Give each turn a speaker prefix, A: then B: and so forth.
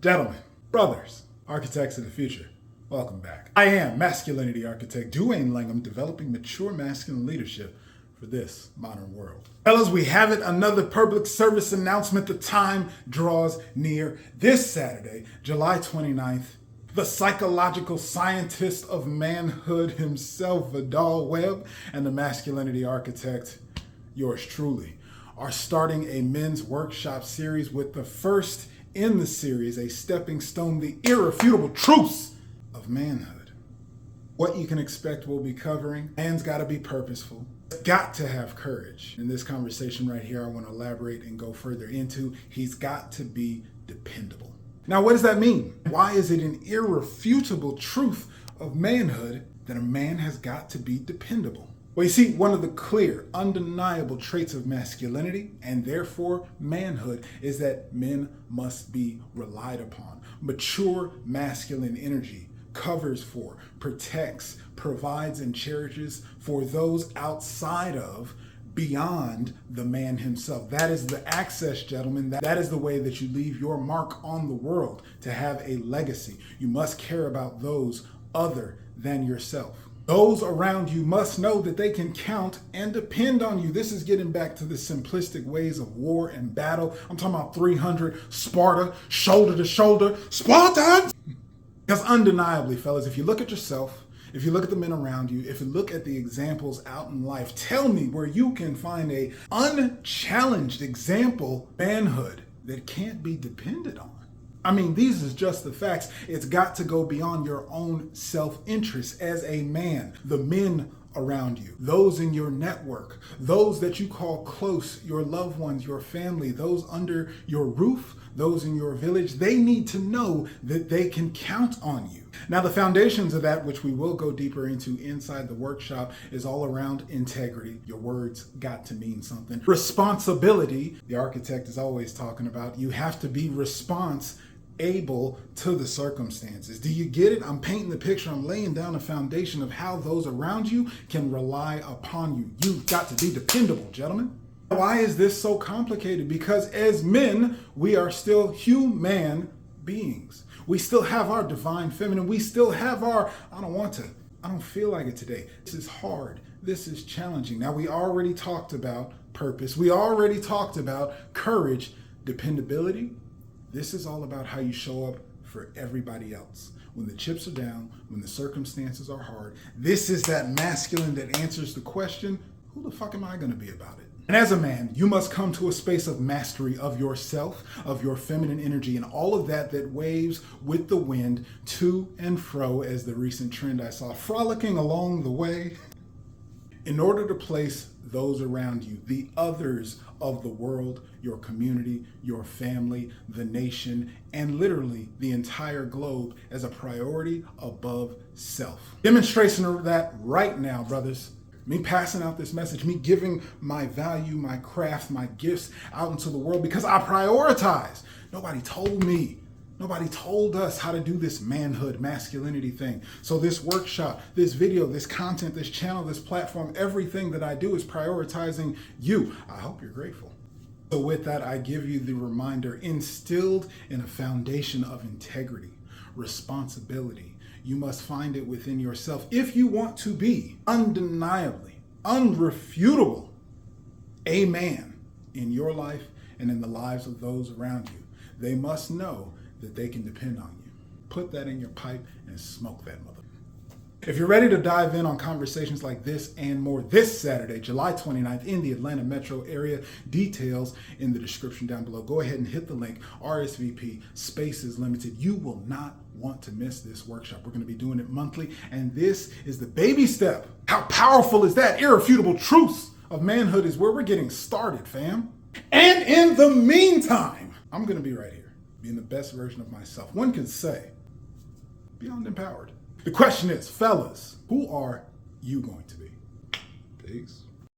A: Gentlemen, brothers, architects of the future, welcome back. I am masculinity architect Duwayne developing mature masculine leadership for this modern world. Fellas, we have it, another public service announcement. The time draws near. This Saturday, July 29th, the psychological scientist of manhood himself, Vidal Webb, and the masculinity architect, yours truly, are starting a men's workshop series with the first in the series, a stepping stone, the irrefutable truths of manhood. What you can expect we'll be covering. Man's got to be purposeful. Got to have courage. In this conversation right here, I want to elaborate and go further into, he's got to be dependable. Now, what does that mean? Why is it an irrefutable truth of manhood that a man has got to be dependable? Well, you see, one of the clear, undeniable traits of masculinity and therefore manhood is that men must be relied upon. Mature masculine energy covers for, protects, provides, and cherishes for those outside of, beyond the man himself. That is the access, gentlemen. That is the way that you leave your mark on the world, to have a legacy. You must care about those other than yourself. Those around you must know that they can count and depend on you. This is getting back to the simplistic ways of war and battle. I'm talking about 300, Sparta, shoulder to shoulder, Spartans! Because undeniably, fellas, if you look at yourself, if you look at the men around you, if you look at the examples out in life, tell me where you can find a unchallenged example of manhood that can't be depended on. I mean, these is just the facts. It's got to go beyond your own self-interest as a man. The men around you, those in your network, those that you call close, your loved ones, your family, those under your roof, those in your village, they need to know that they can count on you. Now, the foundations of that, which we will go deeper into inside the workshop, is all around integrity. Your words got to mean something. Responsibility, the architect is always talking about. You have to be able to the circumstances. Do you get it? I'm painting the picture. I'm laying down a foundation of how those around you can rely upon you. You've got to be dependable, gentlemen. Why is this so complicated? Because as men, we are still human beings. We still have our divine feminine. We still have our, I don't feel like it today. This is hard. This is challenging. Now, we already talked about purpose. We already talked about courage, dependability. This is all about how you show up for everybody else. When the chips are down, when the circumstances are hard, this is that masculine that answers the question, who the fuck am I going to be about it? And as a man, you must come to a space of mastery of yourself, of your feminine energy, and all of that waves with the wind to and fro, as the recent trend I saw, frolicking along the way, in order to place those around you, the others of the world, your community, your family, the nation, and literally the entire globe as a priority above self. Demonstration of that right now, brothers. Me passing out this message, me giving my value, my craft, my gifts out into the world because I prioritize. Nobody told me. Nobody told us how to do this manhood, masculinity thing. So this workshop, this video, this content, this channel, this platform, everything that I do is prioritizing you. I hope you're grateful. So with that, I give you the reminder, instilled in a foundation of integrity, responsibility. You must find it within yourself if you want to be undeniably, unrefutable, a man in your life and in the lives of those around you. They must know that they can depend on you. Put that in your pipe and smoke that mother. If you're ready to dive in on conversations like this and more this Saturday, July 29th in the Atlanta metro area, details in the description down below. Go ahead and hit the link, RSVP, space is limited. You will not want to miss this workshop. We're going to be doing it monthly, and this is the baby step. How powerful is that? Irrefutable truths of manhood is where we're getting started, fam. And in the meantime, I'm going to be right here, being the best version of myself. One could say, beyond empowered. The question is, fellas, who are you going to be? Peace.